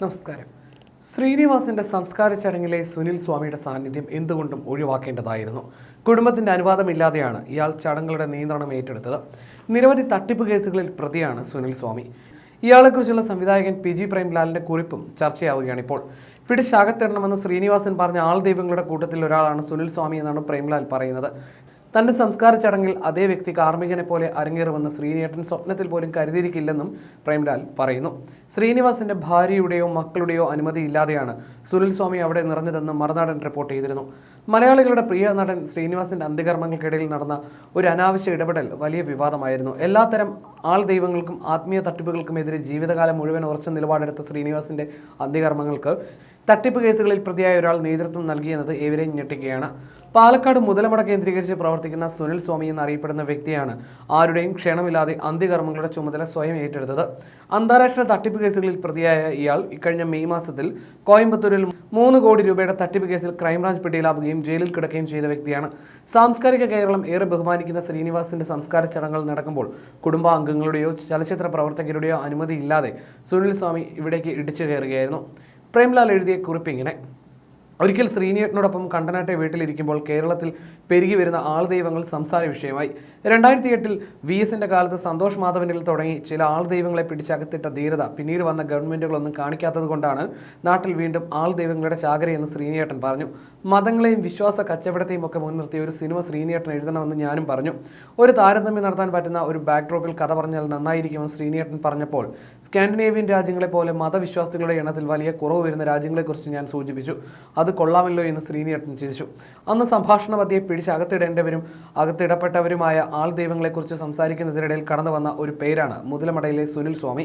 നമസ്കാരം. ശ്രീനിവാസിന്റെ സംസ്കാര ചടങ്ങിലെ സുനിൽ സ്വാമിയുടെ സാന്നിധ്യം എന്തുകൊണ്ടും ഒഴിവാക്കേണ്ടതായിരുന്നു. കുടുംബത്തിന്റെ അനുവാദമില്ലാതെയാണ് ഇയാൾ ചടങ്ങുകളുടെ നിയന്ത്രണം ഏറ്റെടുത്തത്. നിരവധി തട്ടിപ്പ് കേസുകളിൽ പ്രതിയാണ് സുനിൽ സ്വാമി. ഇയാളെക്കുറിച്ചുള്ള സംവിധായകൻ പി.ജി. പ്രേംലാലിന്റെ കുറിപ്പും ചർച്ചയാവുകയാണിപ്പോൾ. പിടിച്ചകത്തിടണമെന്ന് ശ്രീനിവാസൻ പറഞ്ഞ ആൾ ദൈവങ്ങളുടെ കൂട്ടത്തിൽ ഒരാളാണ് സുനിൽ സ്വാമി എന്നാണ് പ്രേംലാൽ പറയുന്നത്. തന്റെ സംസ്കാര ചടങ്ങിൽ അതേ വ്യക്തി കാർമികനെ പോലെ അരങ്ങേറുമെന്ന് ശ്രീനിയേട്ടൻ സ്വപ്നത്തിൽ പോലും കരുതിയിരിക്കില്ലെന്നും പ്രേംലാൽ പറയുന്നു. ശ്രീനിവാസിന്റെ ഭാര്യയുടെയോ മക്കളുടെയോ അനുമതിയില്ലാതെയാണ് സുനിൽ സ്വാമി അവിടെ നിറഞ്ഞതെന്ന് മറുനാടൻ റിപ്പോർട്ട് ചെയ്തിരുന്നു. മലയാളികളുടെ പ്രിയ നടൻ ശ്രീനിവാസിന്റെ അന്ത്യകർമ്മങ്ങൾക്കിടയിൽ നടന്ന ഒരു അനാവശ്യ ഇടപെടൽ വലിയ വിവാദമായിരുന്നു. എല്ലാത്തരം ആൾ ദൈവങ്ങൾക്കും ആത്മീയ തട്ടിപ്പുകൾക്കുമെതിരെ ജീവിതകാലം മുഴുവൻ ഉറച്ച നിലപാടെടുത്ത ശ്രീനിവാസിന്റെ അന്ത്യകർമ്മങ്ങൾക്ക് തട്ടിപ്പ് കേസുകളിൽ പ്രതിയായ ഒരാൾ നേതൃത്വം നൽകിയെന്നത് ഏവരെയും ഞെട്ടിക്കുകയാണ്. പാലക്കാട് മുതലമട കേന്ദ്രീകരിച്ച് പ്രവർത്തിക്കുന്ന സുനിൽ സ്വാമി എന്നറിയപ്പെടുന്ന വ്യക്തിയാണ് ആരുടെയും ക്ഷണമില്ലാതെ അന്ത്യകർമ്മങ്ങളുടെ ചുമതല സ്വയം ഏറ്റെടുത്തത്. അന്താരാഷ്ട്ര തട്ടിപ്പ് കേസുകളിൽ പ്രതിയായ ഇയാൾ ഇക്കഴിഞ്ഞ മെയ് മാസത്തിൽ കോയമ്പത്തൂരിൽ 3 കോടി രൂപയുടെ തട്ടിപ്പ് കേസിൽ ക്രൈംബ്രാഞ്ച് പിടിയിലാവുകയും ജയിലിൽ കിടക്കുകയും ചെയ്ത വ്യക്തിയാണ്. സാംസ്കാരിക കേരളം ഏറെ ബഹുമാനിക്കുന്ന ശ്രീനിവാസിന്റെ സംസ്കാര ചടങ്ങുകൾ നടക്കുമ്പോൾ കുടുംബാംഗങ്ങളുടെയോ ചലച്ചിത്ര പ്രവർത്തകരുടെയോ അനുമതിയില്ലാതെ സുനിൽ സ്വാമി ഇവിടേക്ക് ഇടിച്ചു കയറുകയായിരുന്നു. പ്രേംലാൽ എഴുതിയ കുറിപ്പ് ഇങ്ങനെ: ഒരിക്കൽ ശ്രീനിയേട്ടനോടൊപ്പം കണ്ടനാട്ടെ വീട്ടിലിരിക്കുമ്പോൾ കേരളത്തിൽ പെരുകി വരുന്ന ആൾ ദൈവങ്ങൾ സംസാര വിഷയമായി. 2008 VSന്റെ കാലത്ത് സന്തോഷ് മാധവനിൽ തുടങ്ങി ചില ആൾ ദൈവങ്ങളെ പിടിച്ചകത്തിട്ട ധീരത പിന്നീട് വന്ന ഗവൺമെന്റുകളൊന്നും കാണിക്കാത്തത് കൊണ്ടാണ് നാട്ടിൽ വീണ്ടും ആൾ ദൈവങ്ങളുടെ ചാകരയെന്ന് ശ്രീനിയേട്ടൻ പറഞ്ഞു. മതങ്ങളെയും വിശ്വാസ കച്ചവടത്തെയും ഒക്കെ മുൻനിർത്തിയ ഒരു സിനിമ ശ്രീനിയേട്ടൻ എഴുതണമെന്ന് ഞാനും പറഞ്ഞു. ഒരു താരതമ്യം നടത്താൻ പറ്റുന്ന ഒരു ബാക്ക്ഡ്രോപ്പിൽ കഥ പറഞ്ഞാൽ നന്നായിരിക്കുമെന്ന് ശ്രീനിയേട്ടൻ പറഞ്ഞപ്പോൾ സ്കാൻഡിനേവിയൻ രാജ്യങ്ങളെ പോലെ മതവിശ്വാസികളുടെ എണ്ണത്തിൽ വലിയ കുറവ് വരുന്ന രാജ്യങ്ങളെക്കുറിച്ച് ഞാൻ സൂചിപ്പിച്ചു. അത് കൊള്ളാമല്ലോ എന്ന് ശ്രീനിയേട്ടൻ ചിരിച്ചു. അന്ന് സംഭാഷണ മധ്യേ പിടിച്ചകത്തിടേണ്ടവരും അകത്തിടപ്പെട്ടവരുമായ ആൾ ദൈവങ്ങളെക്കുറിച്ച് സംസാരിക്കുന്നതിനിടയിൽ കടന്നു വന്ന ഒരു പേരാണ് മുതലമടയിലെ സുനിൽ സ്വാമി.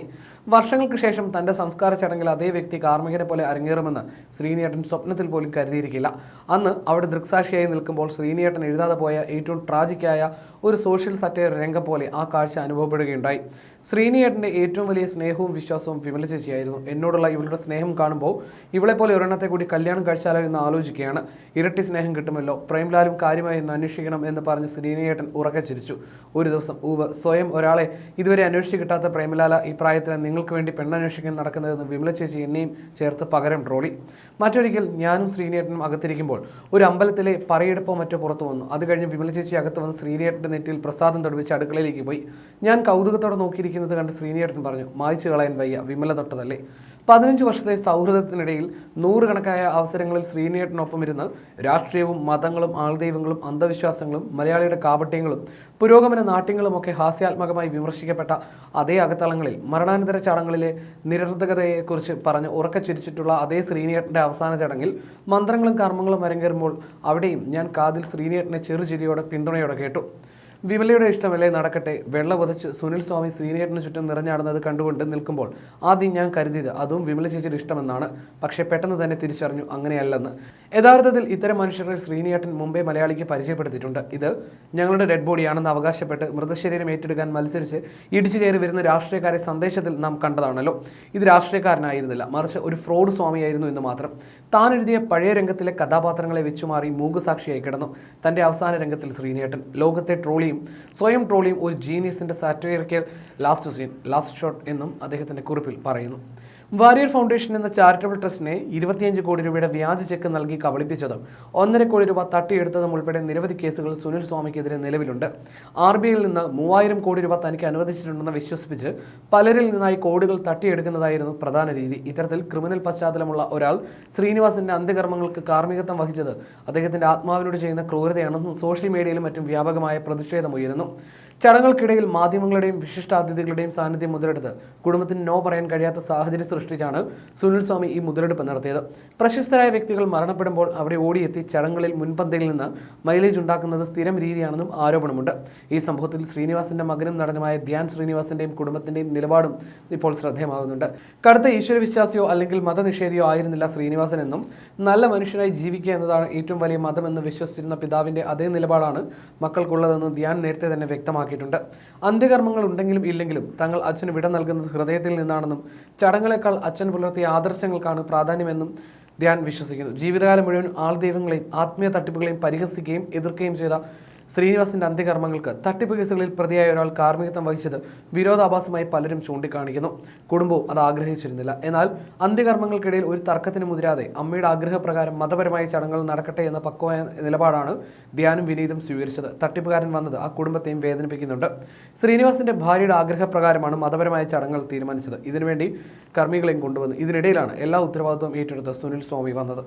വർഷങ്ങൾക്ക് ശേഷം തന്റെ സംസ്കാര ചടങ്ങിൽ അതേ വ്യക്തി കാർമികനെ പോലെ അരങ്ങേറുമെന്ന് ശ്രീനിയേട്ടൻ സ്വപ്നത്തിൽ പോലും കരുതിയിരിക്കില്ല. അന്ന് അവിടെ ദൃക്സാക്ഷിയായി നിൽക്കുമ്പോൾ ശ്രീനിയേട്ടൻ എഴുതാതെ പോയ ഏറ്റവും ട്രാജിക്കായ ഒരു സോഷ്യൽ സറ്റയർ രംഗം പോലെ ആ കാഴ്ച അനുഭവപ്പെടുകയുണ്ടായി. ശ്രീനിയേട്ടൻ്റെ ഏറ്റവും വലിയ സ്നേഹവും വിശ്വാസവും വിമല ചേച്ചിയായിരുന്നു. എന്നോടുള്ള ഇവളുടെ സ്നേഹം കാണുമ്പോൾ ഇവളെ പോലെ ഒരെണ്ണത്തെ കൂടി കല്യാണം കഴിച്ചാലോ എന്ന് ആലോചിക്കുകയാണ്. ഇരട്ടി സ്നേഹം കിട്ടുമല്ലോ. പ്രേംലാലും കാര്യമായി ഒന്ന് അന്വേഷിക്കണം എന്ന് പറഞ്ഞ് ശ്രീനിയേട്ടൻ ഉറക്കെ ചിരിച്ചു. ഒരു ദിവസം സ്വയം ഒരാളെ ഇതുവരെ അന്വേഷിച്ച് കിട്ടാത്ത പ്രേംലാല ഈ പ്രായത്തിൽ നിങ്ങൾക്ക് വേണ്ടി പെണ്ണന്വേഷിക്കാൻ നടക്കുന്നതെന്ന് വിമല ചേച്ചി എന്നെയും ചേർത്ത് പകരം ട്രോളി. മറ്റൊരിക്കൽ ഞാനും ശ്രീനിയേട്ടനും അകത്തിരിക്കുമ്പോൾ ഒരു അമ്പലത്തിലെ പറയെടുപ്പോ മറ്റോ പുറത്തു വന്നു. അത് കഴിഞ്ഞ് വിമല ചേച്ചി അകത്ത് വന്ന് ശ്രീനിയേട്ടൻ്റെ നെറ്റിയിൽ പ്രസാദം തൊടുവിച്ച് അടുക്കളയിലേക്ക് പോയി. ഞാൻ കൗതുകത്തോടെ നോക്കിയിരിക്കുന്നത് കണ്ട് ശ്രീനിയേട്ടൻ പറഞ്ഞു, മായ്ച്ചു കളയാൻ വയ്യ, വിമല തൊട്ടതല്ലേ. 15 വർഷത്തെ സൗഹൃദത്തിനിടയിൽ നൂറുകണക്കായ അവസരങ്ങളിൽ ശ്രീനിയേട്ടനൊപ്പം ഇരുന്ന് രാഷ്ട്രീയവും മതങ്ങളും ആൾദൈവങ്ങളും അന്ധവിശ്വാസങ്ങളും മലയാളിയുടെ കാപട്യങ്ങളും പുരോഗമന നാട്യങ്ങളുമൊക്കെ ഹാസ്യാത്മകമായി വിമർശിക്കപ്പെട്ട അതേ അകത്തളങ്ങളിൽ മരണാനന്തര ചടങ്ങുകളിലെ നിരർഥകതയെക്കുറിച്ച് പറഞ്ഞ് ഉറക്കെ ചിരിച്ചിട്ടുള്ള അതേ ശ്രീനിയേട്ടൻ്റെ അവസാന ചടങ്ങിൽ മന്ത്രങ്ങളും കർമ്മങ്ങളും അരങ്ങേറുമ്പോൾ അവിടെയും ഞാൻ കാതിൽ ശ്രീനിയേട്ടനെ ചെറുചിരിയോടെ പിന്തുണയോടെ കേട്ടു. വിമലയുടെ ഇഷ്ടമല്ലേ നടക്കട്ടെ. വെള്ള പുതച്ച് സുനിൽ സ്വാമി ശ്രീനിയേട്ടന് ചുറ്റും നിറഞ്ഞാടുന്നത് കണ്ടുകൊണ്ട് നിൽക്കുമ്പോൾ ആദ്യം ഞാൻ കരുതിയത് അതും വിമല ചേച്ചിയുടെ ഇഷ്ടമെന്നാണ്. പക്ഷേ പെട്ടെന്ന് തന്നെ തിരിച്ചറിഞ്ഞു അങ്ങനെയല്ലെന്ന്. യഥാർത്ഥത്തിൽ ഇത്തരം മനുഷ്യരെ ശ്രീനിയേട്ടൻ മുമ്പേ മലയാളിക്ക് പരിചയപ്പെടുത്തിയിട്ടുണ്ട്. ഇത് ഞങ്ങളുടെ ഡെഡ് ബോഡിയാണെന്ന് അവകാശപ്പെട്ട് മൃതശരീരം ഏറ്റെടുക്കാൻ മത്സരിച്ച് ഇടിച്ചു കയറി വരുന്ന രാഷ്ട്രീയക്കാരെ സന്ദേശത്തിൽ നാം കണ്ടതാണല്ലോ. ഇത് രാഷ്ട്രീയക്കാരനായിരുന്നില്ല, മറിച്ച് ഒരു ഫ്രോഡ് സ്വാമിയായിരുന്നു എന്ന് മാത്രം. താൻ എഴുതിയ പഴയ രംഗത്തിലെ കഥാപാത്രങ്ങളെ വെച്ചുമാറി മൂകസാക്ഷിയായി കിടന്നു തൻ്റെ അവസാന രംഗത്തിൽ ശ്രീനിയേട്ടൻ. ലോകത്തെ ട്രോളി സ്വയം ട്രോളിയും ഒരു ജീനിയസിന്റെ സാറ്ററിക്കൽ ലാസ്റ്റ് ഷോട്ട് എന്നും അദ്ദേഹത്തിന്റെ കുറിപ്പിൽ പറയുന്നു. വാരിയർ ഫൗണ്ടേഷൻ എന്ന ചാരിറ്റബിൾ ട്രസ്റ്റിനെ 25 കോടി രൂപയുടെ വ്യാജ ചെക്ക് നൽകി കബളിപ്പിച്ചതും 1.5 കോടി രൂപ തട്ടിയെടുത്തതും ഉൾപ്പെടെ നിരവധി കേസുകൾ സുനിൽ സ്വാമിക്കെതിരെ നിലവിലുണ്ട്. RBIയിൽ നിന്ന് 3000 കോടി രൂപ തനിക്ക് അനുവദിച്ചിട്ടുണ്ടെന്ന് വിശ്വസിപ്പിച്ച് പലരിൽ നിന്നായി കോടികൾ തട്ടിയെടുക്കുന്നതായിരുന്നു പ്രധാന രീതി. ഇത്തരത്തിൽ ക്രിമിനൽ പശ്ചാത്തലമുള്ള ഒരാൾ ശ്രീനിവാസിന്റെ അന്ത്യകർമ്മങ്ങൾക്ക് കാർമ്മികത്വം വഹിച്ചത് അദ്ദേഹത്തിന്റെ ആത്മാവിനോട് ചെയ്യുന്ന ക്രൂരതയാണെന്നും സോഷ്യൽ മീഡിയയിലും മറ്റും വ്യാപകമായ പ്രതിഷേധമുയരുന്നു. ചടങ്ങുകൾക്കിടയിൽ മാധ്യമങ്ങളുടെയും വിശിഷ്ടാതിഥികളുടെയും സാന്നിധ്യം മുതലെടുത്ത് കുടുംബത്തിന് നോ പറയാൻ കഴിയാത്ത സാഹചര്യം സൃഷ്ടിച്ചാണ് സുനിൽ സ്വാമി ഈ മുതലെടുപ്പ് നടത്തിയത്. പ്രശസ്തരായ വ്യക്തികൾ മരണപ്പെടുമ്പോൾ അവിടെ ഓടിയെത്തി ചടങ്ങുകളിൽ മുൻപന്തിയിൽ നിന്ന് മൈലേജ് ഉണ്ടാക്കുന്നത് സ്ഥിരം രീതിയാണെന്നും ആരോപണമുണ്ട്. ഈ സംഭവത്തിൽ ശ്രീനിവാസിന്റെ മകനും നടനുമായ ധ്യാൻ ശ്രീനിവാസിന്റെയും കുടുംബത്തിന്റെയും നിലപാടും ഇപ്പോൾ ശ്രദ്ധേയമാകുന്നുണ്ട്. കടുത്ത ഈശ്വരവിശ്വാസിയോ അല്ലെങ്കിൽ മതനിഷേധിയോ ആയിരുന്നില്ല ശ്രീനിവാസൻ എന്നും നല്ല മനുഷ്യനായി ജീവിക്കുക എന്നതാണ് ഏറ്റവും വലിയ മതമെന്ന് വിശ്വസിച്ചിരുന്ന പിതാവിന്റെ അതേ നിലപാടാണ് മക്കൾക്കുള്ളതെന്ന് ധ്യാൻ നേരത്തെ തന്നെ വ്യക്തമാക്കിയിട്ടുണ്ട്. അന്ത്യകർമ്മങ്ങൾ ഉണ്ടെങ്കിലും ഇല്ലെങ്കിലും തങ്ങൾ അച്ഛന് വിട നൽകുന്നത് ഹൃദയത്തിൽ നിന്നാണെന്നും ചടങ്ങുകളേക്കാൾ അച്ഛൻ പുലർത്തിയ ആദർശങ്ങൾക്കാണ് പ്രാധാന്യമെന്നും ധ്യാൻ വിശ്വസിക്കുന്നു. ജീവിതകാലം മുഴുവൻ ആൾ ദൈവങ്ങളെയും ആത്മീയ തട്ടിപ്പുകളെയും പരിഹസിക്കുകയും എതിർക്കുകയും ചെയ്ത ശ്രീനിവാസിന്റെ അന്ത്യകർമ്മങ്ങൾക്ക് തട്ടിപ്പ് കേസുകളിൽ പ്രതിയായ ഒരാൾ കാർമ്മികത്വം വഹിച്ചത് വിരോധാഭാസമായി പലരും ചൂണ്ടിക്കാണിക്കുന്നു. കുടുംബവും അത് ആഗ്രഹിച്ചിരുന്നില്ല. എന്നാൽ അന്ത്യകർമ്മങ്ങൾക്കിടയിൽ ഒരു തർക്കത്തിന് മുതിരാതെ അമ്മയുടെ ആഗ്രഹപ്രകാരം മതപരമായ ചടങ്ങുകൾ നടക്കട്ടെ എന്ന പക്വമായ നിലപാടാണ് ധ്യാനും വിനീതും സ്വീകരിച്ചത്. തട്ടിപ്പുകാരൻ വന്നത് ആ കുടുംബത്തെയും വേദനിപ്പിക്കുന്നുണ്ട്. ശ്രീനിവാസിന്റെ ഭാര്യയുടെ ആഗ്രഹപ്രകാരമാണ് മതപരമായ ചടങ്ങുകൾ തീരുമാനിച്ചത്. ഇതിനുവേണ്ടി കർമ്മികളെയും കൊണ്ടുവന്നു. ഇതിനിടയിലാണ് എല്ലാ ഉത്തരവാദിത്വവും ഏറ്റെടുത്ത് സുനിൽ സ്വാമി വന്നത്.